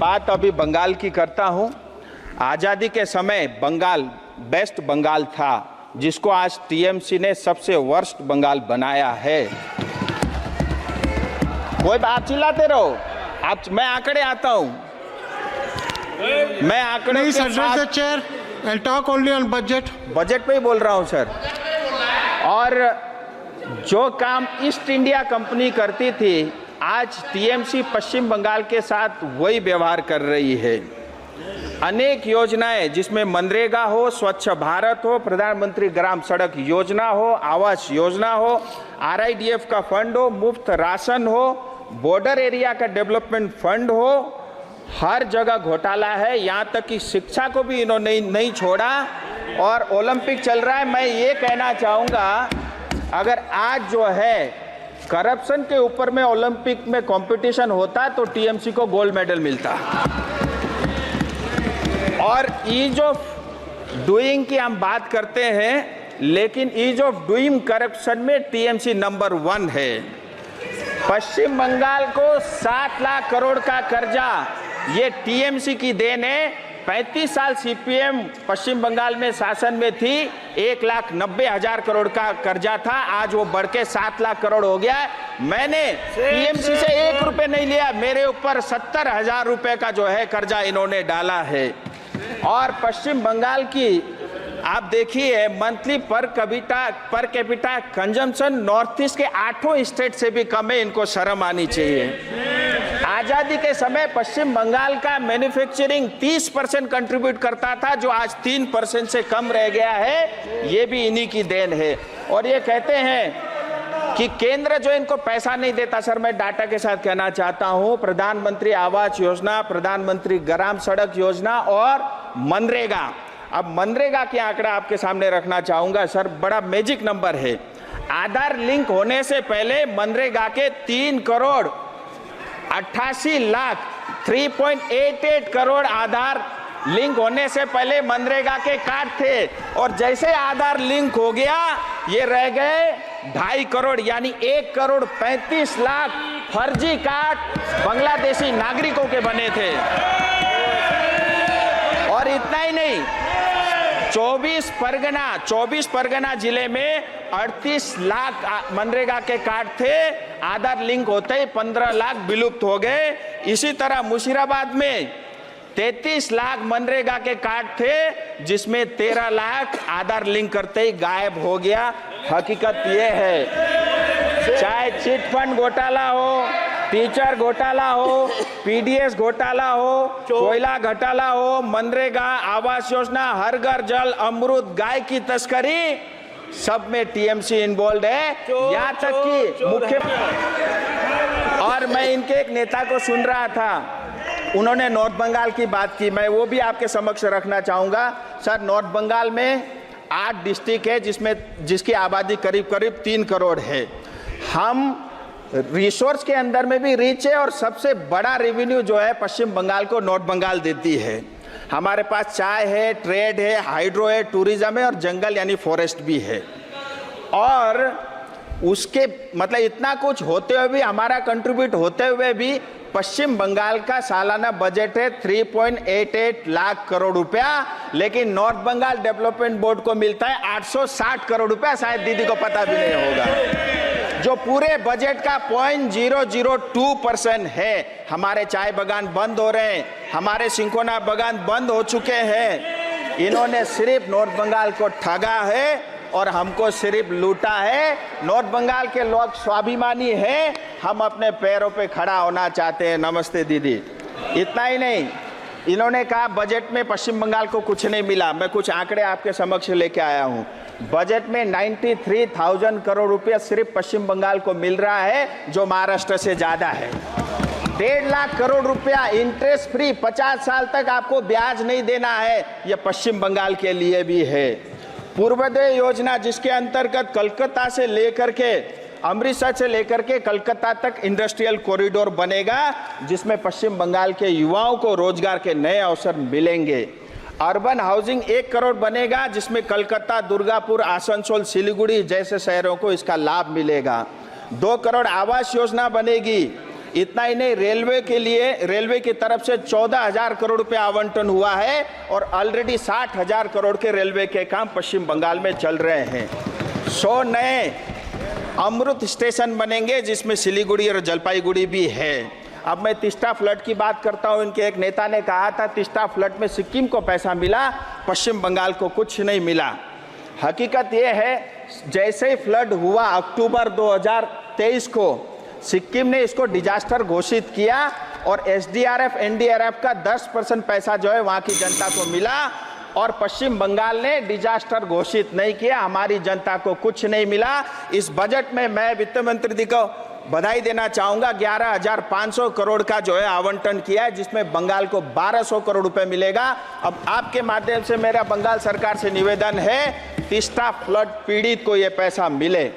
बात अभी बंगाल की करता हूं। आज़ादी के समय बंगाल बेस्ट बंगाल था, जिसको आज टीएमसी ने सबसे वर्स्ट बंगाल बनाया है। कोई आप चिल्लाते रहो, मैं आंकड़े आता हूं, मैं आंकड़े के साथ chair and talk only on budget पे ही बोल रहा हूं सर। और जो काम ईस्ट इंडिया कंपनी करती थी, आज टीएमसी पश्चिम बंगाल के साथ वही व्यवहार कर रही है। अनेक योजनाएं, जिसमें मनरेगा हो, स्वच्छ भारत हो, प्रधानमंत्री ग्राम सड़क योजना हो, आवास योजना हो, आरआईडीएफ का फंड हो, मुफ्त राशन हो, बॉर्डर एरिया का डेवलपमेंट फंड हो, हर जगह घोटाला है। यहाँ तक कि शिक्षा को भी इन्होंने नहीं छोड़ा। और ओलंपिक चल रहा है, मैं ये कहना चाहूँगा, अगर आज जो है करप्शन के ऊपर में ओलंपिक में कंपटीशन होता तो टीएमसी को गोल्ड मेडल मिलता। और ईज ऑफ डूइंग की हम बात करते हैं, लेकिन ईज ऑफ डूइंग करप्शन में टीएमसी नंबर 1 है। पश्चिम बंगाल को 7 लाख करोड़ का कर्जा, ये टीएमसी की देन है। 35 साल सीपीएम पश्चिम बंगाल में शासन में थी, 1,90,000 करोड़ का कर्जा था, आज वो बढ़ के 7 लाख करोड़ हो गया है। मैंने टीएमसी से 1 रुपए नहीं लिया, मेरे ऊपर 70,000 रुपए का जो है कर्जा इन्होंने डाला है। और पश्चिम बंगाल की आप देखिए monthly per capita consumption north east के 8 स्टेट से भी कम है, इनको शर्म आनी चाहिए। आजादी के समय पश्चिम बंगाल का मैन्युफैक्चरिंग 30% कंट्रीब्यूट करता था, जो आज 3% से कम रह गया है, ये भी इन्हीं की देन है। और ये कहते हैं कि केंद्र जो इनको पैसा नहीं देता, सर मैं डाटा के साथ कहना चाहता हूं, प्रधानमंत्री आवास योजना, प्रधानमंत्री ग्राम सड़क योजना और मनरेगा। अब मनरेगा के आंकड़ा आपके सामने रखना चाहूंगा सर, बड़ा मैजिक नंबर है। आधार लिंक होने से पहले मनरेगा के 3 करोड़ 88 लाख 3.88 करोड़ आधार लिंक होने से पहले मनरेगा के कार्ड थे, और जैसे आधार लिंक हो गया ये रह गए 2.5 करोड़, यानी 1 करोड़ 35 लाख फर्जी कार्ड बांग्लादेशी नागरिकों के बने थे। और इतना ही नहीं, 24 परगना जिले में 38 लाख मनरेगा के कार्ड थे, आधार लिंक होते ही 15 लाख विलुप्त हो गए। इसी तरह मुशीराबाद में 33 लाख मनरेगा के कार्ड थे, जिसमें 13 लाख आधार लिंक करते ही गायब हो गया। हकीकत यह है, चाहे चिट फंड घोटाला हो, टीचर घोटाला हो, पीडीएस घोटाला हो, कोयला घोटाला हो, मनरेगा, आवास योजना, हर घर जल, अमृत, गाय की तस्करी, सब में टीएमसी इन्वॉल्व है। यहाँ तक कि मुख्य, और मैं इनके एक नेता को सुन रहा था, उन्होंने नॉर्थ बंगाल की बात की, मैं वो भी आपके समक्ष रखना चाहूँगा। सर नॉर्थ बंगाल में 8 डिस्ट्रिक्ट है, जिसकी आबादी करीब 3 करोड़ है। हम रिसोर्स के अंदर में भी रिच है, और सबसे बड़ा रेवेन्यू जो है पश्चिम बंगाल को नॉर्थ बंगाल देती है। हमारे पास चाय है, ट्रेड है, हाइड्रो है, टूरिज्म है, और जंगल यानी फॉरेस्ट भी है। और उसके मतलब इतना कुछ होते हुए भी, हमारा कंट्रीब्यूट होते हुए भी, पश्चिम बंगाल का सालाना बजट है 3.88 लाख करोड़ रुपया, लेकिन नॉर्थ बंगाल डेवलपमेंट बोर्ड को मिलता है 860 करोड़ रुपया। शायद दीदी को पता भी नहीं होगा, जो पूरे बजट का 0.002% है। हमारे चाय बागान बंद हो रहे हैं, हमारे सिंकोना बागान बंद हो चुके हैं। इन्होंने सिर्फ नॉर्थ बंगाल को ठगा है और हमको सिर्फ लूटा है। नॉर्थ बंगाल के लोग स्वाभिमानी हैं, हम अपने पैरों पे खड़ा होना चाहते हैं। नमस्ते दीदी। इतना ही नहीं, इन्होंने कहा बजट में पश्चिम बंगाल को कुछ नहीं मिला। मैं कुछ आंकड़े आपके समक्ष लेके आया हूँ। बजट में 93,000 करोड़ रुपया सिर्फ पश्चिम बंगाल को मिल रहा है, जो महाराष्ट्र से ज्यादा है। 1.5 लाख करोड़ रुपया इंटरेस्ट फ्री, 50 साल तक आपको ब्याज नहीं देना है, यह पश्चिम बंगाल के लिए भी है। पूर्वोदय योजना, जिसके अंतर्गत कलकत्ता से लेकर के अमृतसर से लेकर के कलकत्ता तक इंडस्ट्रियल कॉरिडोर बनेगा, जिसमें पश्चिम बंगाल के युवाओं को रोजगार के नए अवसर मिलेंगे। अर्बन हाउसिंग 1 करोड़ बनेगा, जिसमें कलकत्ता, दुर्गापुर, आसनसोल, सिलीगुड़ी जैसे शहरों को इसका लाभ मिलेगा। 2 करोड़ आवास योजना बनेगी, इतना ही नहीं, रेलवे के लिए रेलवे की तरफ से 14,000 करोड़ रुपए आवंटन हुआ है और ऑलरेडी 60,000 करोड़ के रेलवे के काम पश्चिम बंगाल में चल रहे हैं। 100 नए अमृत स्टेशन बनेंगे जिसमें सिलीगुड़ी और जलपाईगुड़ी भी है। अब मैं तीस्ता फ्लड की बात करता हूं। इनके एक नेता ने कहा था तीस्ता फ्लड में सिक्किम को पैसा मिला, पश्चिम बंगाल को कुछ नहीं मिला। हकीकत यह है, जैसे ही फ्लड हुआ अक्टूबर 2023 को, सिक्किम ने इसको डिजास्टर घोषित किया और एसडीआरएफ एनडीआरएफ का 10% पैसा जो है वहाँ की जनता को मिला और पश्चिम बंगाल ने डिजास्टर घोषित नहीं किया, हमारी जनता को कुछ नहीं मिला। इस बजट में मैं वित्त मंत्री जी को बधाई देना चाहूँगा, 11,500 करोड़ का जो है आवंटन किया है, जिसमें बंगाल को 1,200 करोड़ रुपए मिलेगा। अब आपके माध्यम से मेरा बंगाल सरकार से निवेदन है, तीस्ता फ्लड पीड़ित को ये पैसा मिले।